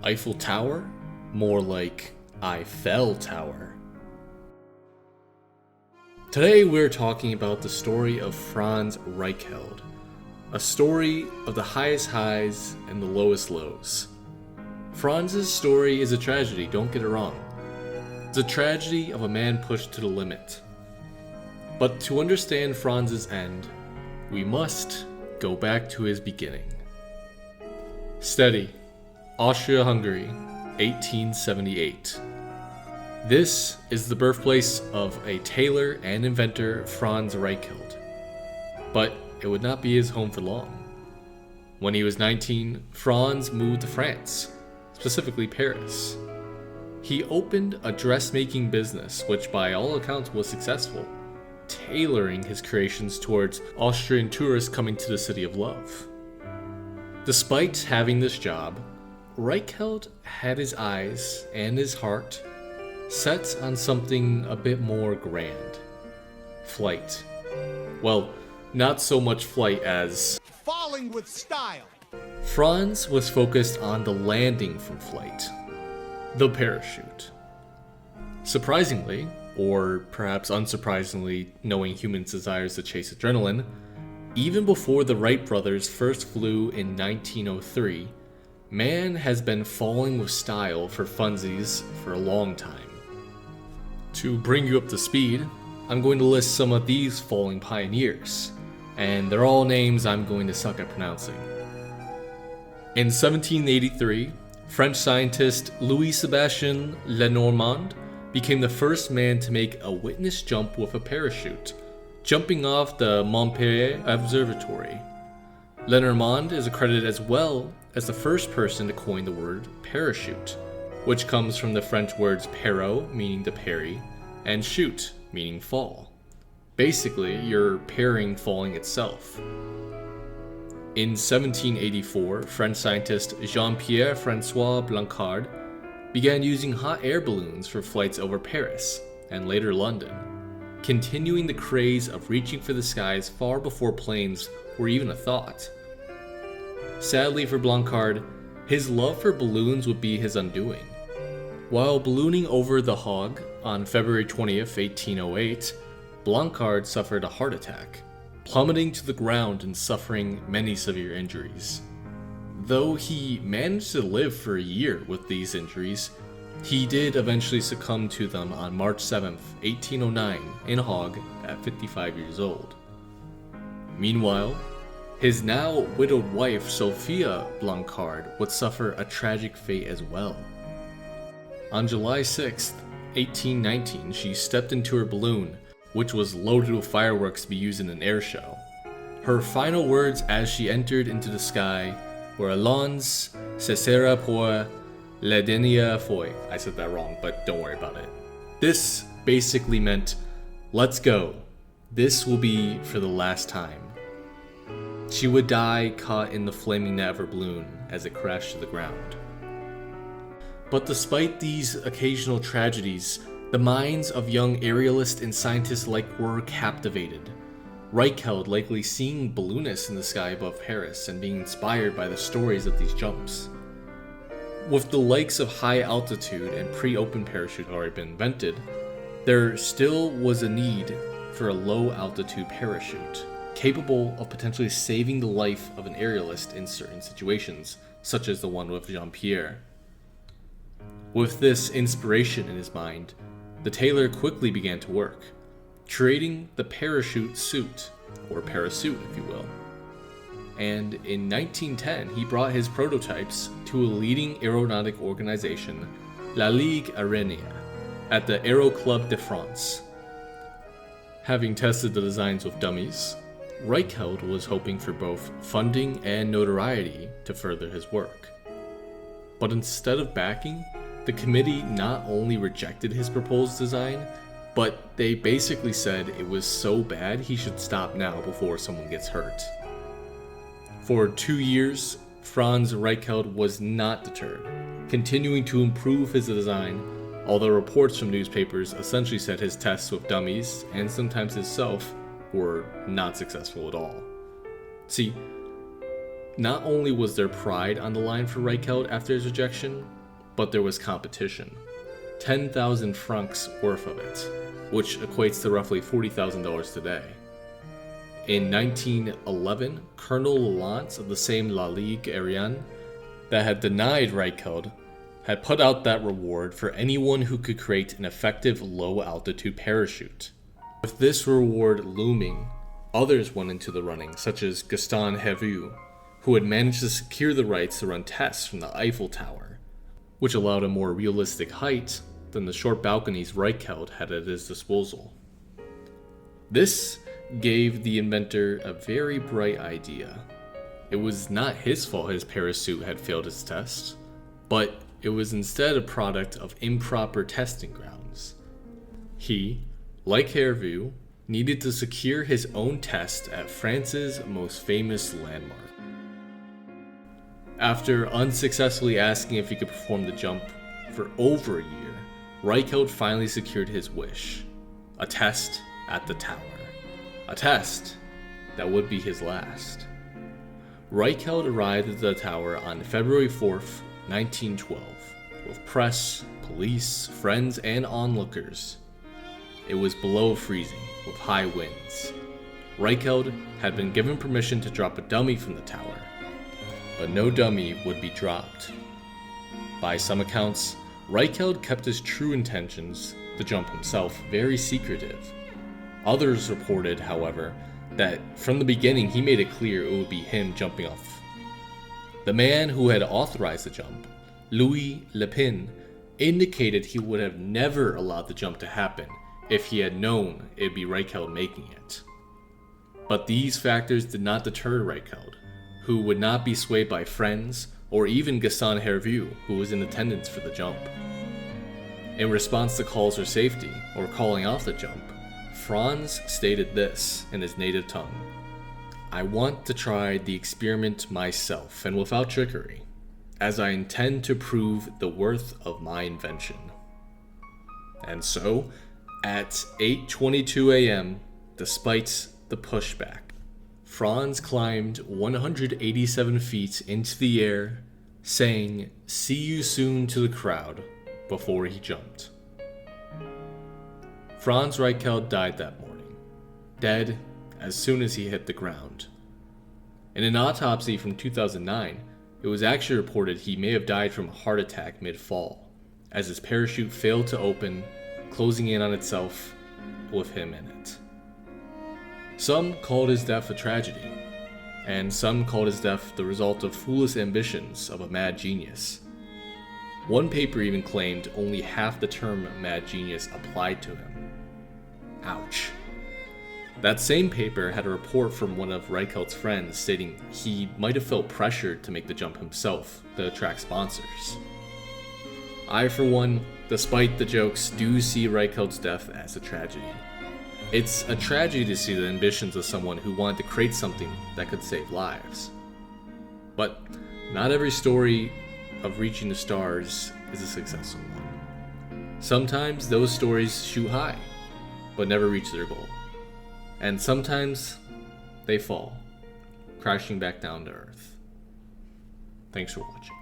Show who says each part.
Speaker 1: Eiffel Tower? More like Eiffel Tower. Today we're talking about the story of Franz Reichheld, a story of the highest highs and the lowest lows. Franz's story is a tragedy, don't get it wrong. It's a tragedy of a man pushed to the limit. But to understand Franz's end, we must go back to his beginning. Steady, Austria-Hungary, 1878. This is the birthplace of a tailor and inventor, Franz Reichheld. But it would not be his home for long. When he was 19, Franz moved to France, specifically Paris. He opened a dressmaking business, which by all accounts was successful, tailoring his creations towards Austrian tourists coming to the City of Love. Despite having this job, Reichheld had his eyes and his heart set on something a bit more grand. Flight. Well, not so much flight as
Speaker 2: falling with style.
Speaker 1: Franz was focused on the landing from flight, the parachute. Surprisingly, or perhaps unsurprisingly, knowing humans' desires to chase adrenaline, even before the Wright brothers first flew in 1903, man has been falling with style for funsies for a long time. To bring you up to speed, I'm going to list some of these falling pioneers, and they're all names I'm going to suck at pronouncing. In 1783, French scientist Louis-Sébastien Lenormand became the first man to make a witness jump with a parachute, jumping off the Montpellier Observatory. Lenormand is accredited as well as the first person to coin the word parachute, which comes from the French words parot, meaning to parry, and chute, meaning fall. Basically, you're parrying falling itself. In 1784, French scientist Jean-Pierre Francois Boulard began using hot air balloons for flights over Paris, and later London, continuing the craze of reaching for the skies far before planes were even a thought. Sadly for Boulard, his love for balloons would be his undoing. While ballooning over The Hague on February 20th, 1808, Boulard suffered a heart attack, plummeting to the ground and suffering many severe injuries. Though he managed to live for a year with these injuries, he did eventually succumb to them on March 7th, 1809 in Hague at 55 years old. Meanwhile, his now widowed wife Sophia Boulard would suffer a tragic fate as well. On July 6th, 1819, she stepped into her balloon, which was loaded with fireworks to be used in an air show. Her final words as she entered into the sky were "Allons, ce sera pour la dernière fois." I said that wrong, but don't worry about it. This basically meant, let's go. This will be for the last time. She would die caught in the flaming net of her balloon as it crashed to the ground. But despite these occasional tragedies, the minds of young aerialists and scientists alike were captivated. Reichheld likely seeing balloonists in the sky above Paris and being inspired by the stories of these jumps. With the likes of high altitude and pre-open parachute already been invented, there still was a need for a low altitude parachute, capable of potentially saving the life of an aerialist in certain situations, such as the one with Jean-Pierre. With this inspiration in his mind, the tailor quickly began to work, creating the parachute suit, or parasuit if you will. And in 1910, he brought his prototypes to a leading aeronautic organization, La Ligue Aérienne, at the Aero Club de France. Having tested the designs with dummies, Reichheld was hoping for both funding and notoriety to further his work. But instead of backing, the committee not only rejected his proposed design, but they basically said it was so bad he should stop now before someone gets hurt. For 2 years, Franz Reichheld was not deterred, continuing to improve his design, although reports from newspapers essentially said his tests with dummies, and sometimes himself, were not successful at all. See, Not only was there pride on the line for Reichelt after his rejection, but there was competition. 10,000 francs worth of it, which equates to roughly $40,000 today. In 1911, Colonel Lalande of the same La Ligue Aérienne that had denied Reichelt had put out that reward for anyone who could create an effective low-altitude parachute. With this reward looming, others went into the running, such as Gaston Hervieux, who had managed to secure the rights to run tests from the Eiffel Tower, which allowed a more realistic height than the short balconies Reichelt had at his disposal. This gave the inventor a very bright idea. It was not his fault his parachute had failed its test, but it was instead a product of improper testing grounds. He, like Hervieux, needed to secure his own test at France's most famous landmark. After unsuccessfully asking if he could perform the jump for over a year, Reichelt finally secured his wish: a test at the tower. A test that would be his last. Reichelt arrived at the tower on February 4th, 1912, with press, police, friends, and onlookers. It was below freezing, with high winds. Reichelt had been given permission to drop a dummy from the tower, but no dummy would be dropped. By some accounts, Reichelt kept his true intentions, the jump himself, very secretive. Others reported, however, that from the beginning he made it clear it would be him jumping off. The man who had authorized the jump, Louis Lepine, indicated he would have never allowed the jump to happen if he had known it would be Reichelt making it. But these factors did not deter Reichelt, who would not be swayed by friends or even Gaston Hervieux, who was in attendance for the jump. In response to calls for safety or calling off the jump, Franz stated this in his native tongue: "I want to try the experiment myself and without trickery, as I intend to prove the worth of my invention." And so, at 8:22 a.m., despite the pushback, Franz climbed 187 feet into the air, saying "See you soon" to the crowd before he jumped. Franz Reichelt died that morning, dead as soon as he hit the ground. In an autopsy from 2009, it was actually reported he may have died from a heart attack mid-fall, as his parachute failed to open, closing in on itself with him in it. Some called his death a tragedy, and some called his death the result of foolish ambitions of a mad genius. One paper even claimed only half the term mad genius applied to him. Ouch. That same paper had a report from one of Reichelt's friends stating he might have felt pressured to make the jump himself to attract sponsors. I, for one, despite the jokes, do see Reichelt's death as a tragedy. It's a tragedy to see the ambitions of someone who wanted to create something that could save lives. But not every story of reaching the stars is a successful one. Sometimes those stories shoot high, but never reach their goal. And sometimes they fall, crashing back down to earth. Thanks for watching.